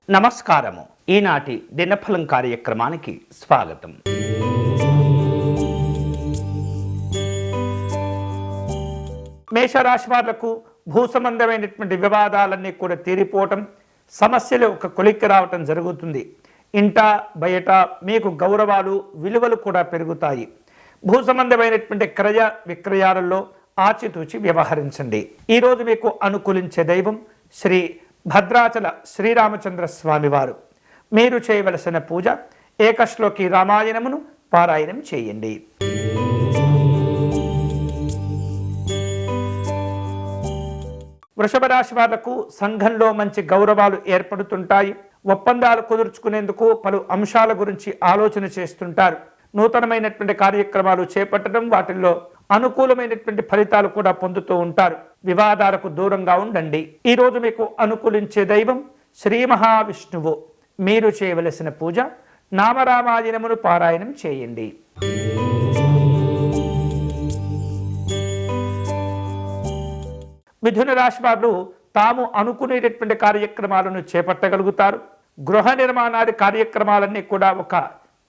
నమస్కారము. ఈనాటి దినఫలం కార్యక్రమానికి స్వాగతం. మేషరాశి వాళ్లకు భూ సంబంధమైనటువంటి వివాదాలన్నీ కూడా తీరిపోవటం, సమస్యలు ఒక కొలిక్కి రావటం జరుగుతుంది. ఇంట బయట మీకు గౌరవాలు విలువలు కూడా పెరుగుతాయి. భూ సంబంధమైనటువంటి క్రయ విక్రయాలలో ఆచితూచి వ్యవహరించండి. ఈరోజు మీకు అనుకూలించే దైవం శ్రీ భద్రాచల శ్రీరామచంద్ర స్వామివారు. మీరు చేయవలసిన పూజ ఏకశ్లోకి రామాయణమును పారాయణం చేయండి. వృషభ రాశి వాళ్లకు సంఘంలో మంచి గౌరవాలు ఏర్పడుతుంటాయి. ఒప్పందాలు కుదుర్చుకునేందుకు పలు అంశాల గురించి ఆలోచన చేస్తుంటారు. నూతనమైనటువంటి కార్యక్రమాలు చేపట్టడం, వాటిల్లో అనుకూలమైనటువంటి ఫలితాలు కూడా పొందుతూ ఉంటారు. వివాదాలకు దూరంగా ఉండండి. ఈరోజు మీకు అనుకూలించే దైవం శ్రీ మహావిష్ణువు. మీరు చేయవలసిన పూజ నామరామాయణమును పారాయణం చేయండి. మిథున రాశి వారు తాము అనుకునేటటువంటి కార్యక్రమాలను చేపట్టగలుగుతారు. గృహ నిర్మాణాది కార్యక్రమాలన్నీ కూడా ఒక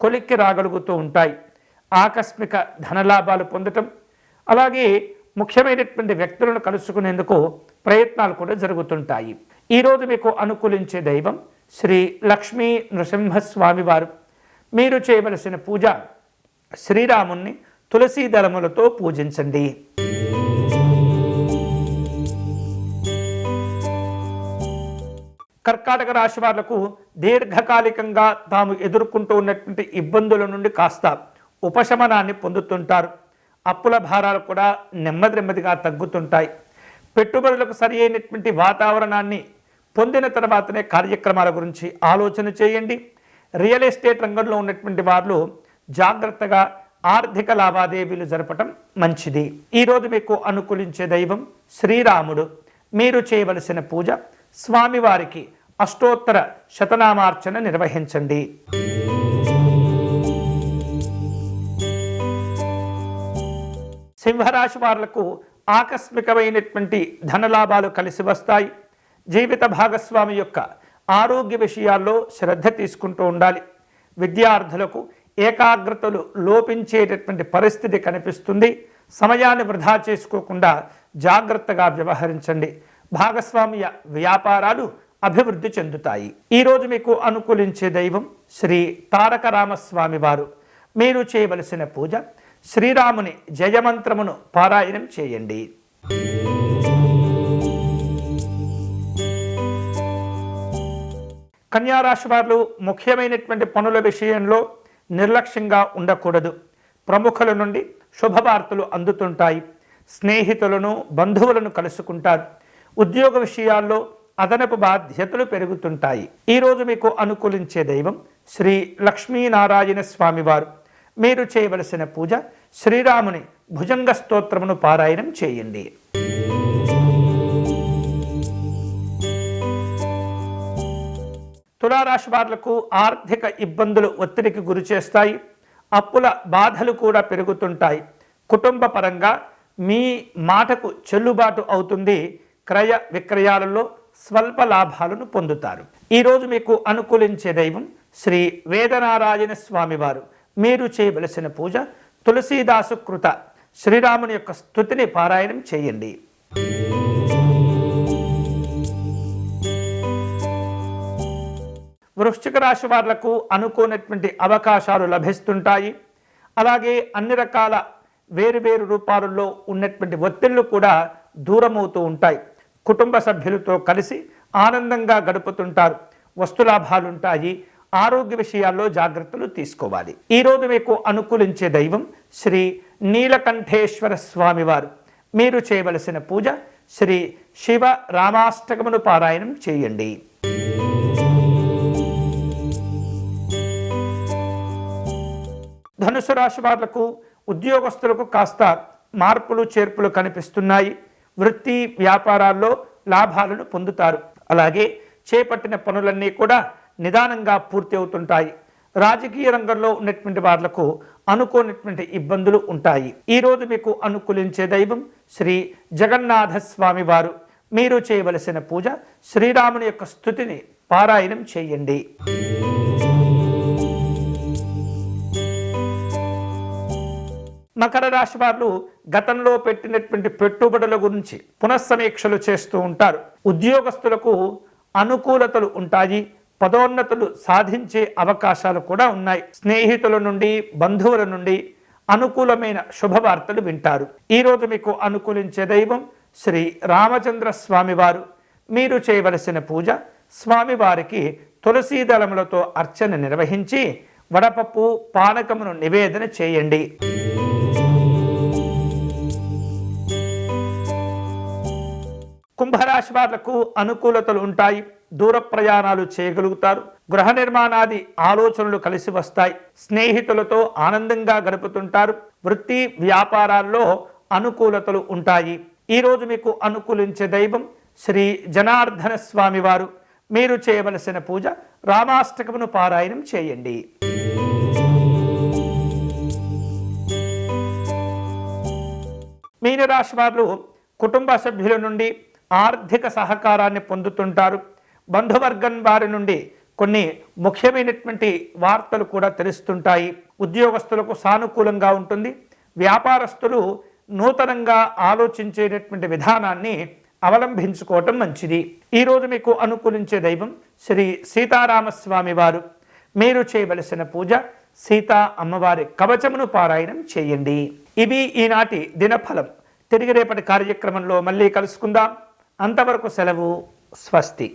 కొలిక్కి రాగలుగుతూ ఉంటాయి. ఆకస్మిక ధనలాభాలు పొందటం, అలాగే ముఖ్యమైనటువంటి వ్యక్తులను కలుసుకునేందుకు ప్రయత్నాలు కూడా జరుగుతుంటాయి. ఈరోజు మీకు అనుకూలించే దైవం శ్రీ లక్ష్మీ నృసింహస్వామి వారు. మీరు చేయవలసిన పూజ శ్రీరాముణ్ణి తులసీ దళములతో పూజించండి. కర్కాటక రాశి వాళ్లకు దీర్ఘకాలికంగా తాము ఎదుర్కొంటూ ఉన్నటువంటి ఇబ్బందుల నుండి కాస్త ఉపశమనాన్ని పొందుతుంటారు. అప్పుల భారాలు కూడా నెమ్మదిగా తగ్గుతుంటాయి. పెట్టుబడులకు సరి అయినటువంటి వాతావరణాన్ని పొందిన తర్వాతనే కార్యక్రమాల గురించి ఆలోచన చేయండి. రియల్ ఎస్టేట్ రంగంలో ఉన్నటువంటి వారు జాగ్రత్తగా ఆర్థిక లావాదేవీలు జరపటం మంచిది. ఈరోజు మీకు అనుకూలించే దైవం శ్రీరాముడు. మీరు చేయవలసిన పూజ స్వామివారికి అష్టోత్తర శతనామార్చన నిర్వహించండి. సింహరాశి వాళ్లకు ఆకస్మికమైనటువంటి ధనలాభాలు కలిసి వస్తాయి. జీవిత భాగస్వామి యొక్క ఆరోగ్య విషయాల్లో శ్రద్ధ తీసుకుంటూ ఉండాలి. విద్యార్థులకు ఏకాగ్రతలు లోపించేటటువంటి పరిస్థితి కనిపిస్తుంది. సమయాన్ని వృధా చేసుకోకుండా జాగ్రత్తగా వ్యవహరించండి. భాగస్వామ్య వ్యాపారాలు అభివృద్ధి చెందుతాయి. ఈరోజు మీకు అనుకూలించే దైవం శ్రీ తారక రామస్వామి వారు. మీరు చేయవలసిన పూజ శ్రీరాముని జయమంత్రమును పారాయణం చేయండి. కన్యారాశి వారు ముఖ్యమైనటువంటి పనుల విషయంలో నిర్లక్ష్యంగా ఉండకూడదు. ప్రముఖుల నుండి శుభవార్తలు అందుతుంటాయి. స్నేహితులను బంధువులను కలుసుకుంటారు. ఉద్యోగ విషయాల్లో అదనపు బాధ్యతలు పెరుగుతుంటాయి. ఈరోజు మీకు అనుకూలించే దైవం శ్రీ లక్ష్మీనారాయణ స్వామివారు. మీరు చేయవలసిన పూజ శ్రీరాముని భుజంగ స్తోత్రమును పారాయణం చేయండి. తులారాశి వాళ్లకు ఆర్థిక ఇబ్బందులు ఒత్తిడికి గురి చేస్తాయి. అప్పుల బాధలు కూడా పెరుగుతుంటాయి. కుటుంబ పరంగా మీ మాటకు చెల్లుబాటు అవుతుంది. క్రయ విక్రయాలలో స్వల్ప లాభాలను పొందుతారు. ఈరోజు మీకు అనుకూలించే దైవం శ్రీ వేదనారాయణ స్వామివారు. మీరు చేయవలసిన పూజ తులసీదాసు కృత శ్రీరాముని యొక్క స్తుతిని పారాయణం చేయండి. వృశ్చిక రాశి వాళ్లకు అనుకోనటువంటి అవకాశాలు లభిస్తుంటాయి. అలాగే అన్ని రకాల వేరువేరు రూపాలలో ఉన్నటువంటి ఒత్తిళ్లు కూడా దూరమవుతూ ఉంటాయి. కుటుంబ సభ్యులతో కలిసి ఆనందంగా గడుపుతుంటారు. వస్తులాభాలుంటాయి. ఆరోగ్య విషయాల్లో జాగ్రత్తలు తీసుకోవాలి. ఈరోజు మీకు అనుకూలించే దైవం శ్రీ నీలకంఠేశ్వర స్వామివారు. మీరు చేయవలసిన పూజ శ్రీ శివ రామాష్టకమును పారాయణం చేయండి. ధనుసు రాశి వాళ్లకు ఉద్యోగస్తులకు కాస్త మార్పులు చేర్పులు కనిపిస్తున్నాయి. వృత్తి వ్యాపారాల్లో లాభాలను పొందుతారు. అలాగే చేపట్టిన పనులన్నీ కూడా నిదానంగా పూర్తి అవుతుంటాయి. రాజకీయ రంగంలో ఉన్నటువంటి వాళ్లకు అనుకోనటువంటి ఇబ్బందులు ఉంటాయి. ఈరోజు మీకు అనుకూలించే దైవం శ్రీ జగన్నాథ స్వామి వారు. మీరు చేయవలసిన పూజ శ్రీరాముని యొక్క స్తుతిని పారాయణం చేయండి. మకర రాశి వారు గతంలో పెట్టినటువంటి పెట్టుబడుల గురించి పునఃసమీక్షలు చేస్తూ ఉంటారు. ఉద్యోగస్తులకు అనుకూలతలు ఉంటాయి. పదోన్నతులు సాధించే అవకాశాలు కూడా ఉన్నాయి. స్నేహితుల నుండి, బంధువుల నుండి అనుకూలమైన శుభవార్తలు వింటారు. ఈరోజు మీకు అనుకూలించే దైవం శ్రీ రామచంద్ర స్వామివారు. మీరు చేయవలసిన పూజ, స్వామివారికి తులసీ దళములతో అర్చన నిర్వహించి వడపప్పు పానకమును నివేదన చేయండి. కుంభరాశి వాళ్లకు అనుకూలతలు ఉంటాయి. దూర ప్రయాణాలు చేయగలుగుతారు. గృహ నిర్మాణాది ఆలోచనలు కలిసి వస్తాయి. స్నేహితులతో ఆనందంగా గడుపుతుంటారు. వృత్తి వ్యాపారాల్లో అనుకూలతలు ఉంటాయి. ఈరోజు మీకు అనుకూలించే దైవం శ్రీ జనార్దన స్వామి వారు. మీరు చేయవలసిన పూజ, రామాష్టకమును పారాయణం చేయండి. మీనరాశి వారు కుటుంబ సభ్యుల నుండి ఆర్థిక సహకారాన్ని పొందుతుంటారు. బంధువర్గం వారి నుండి కొన్ని ముఖ్యమైనటువంటి వార్తలు కూడా తెలుస్తుంటాయి. ఉద్యోగస్తులకు సానుకూలంగా ఉంటుంది. వ్యాపారస్తులు నూతనంగా ఆలోచించేటటువంటి విధానాన్ని అవలంబించుకోవటం మంచిది. ఈరోజు మీకు అనుకూలించే దైవం శ్రీ సీతారామస్వామి వారు. మీరు చేయవలసిన పూజ, సీతా అమ్మవారి కవచమును పారాయణం చేయండి. ఇవి ఈనాటి దినఫలం. తిరిగి రేపటి కార్యక్రమంలో మళ్ళీ కలుసుకుందాం. అంతవరకు సెలవు. స్వస్తి.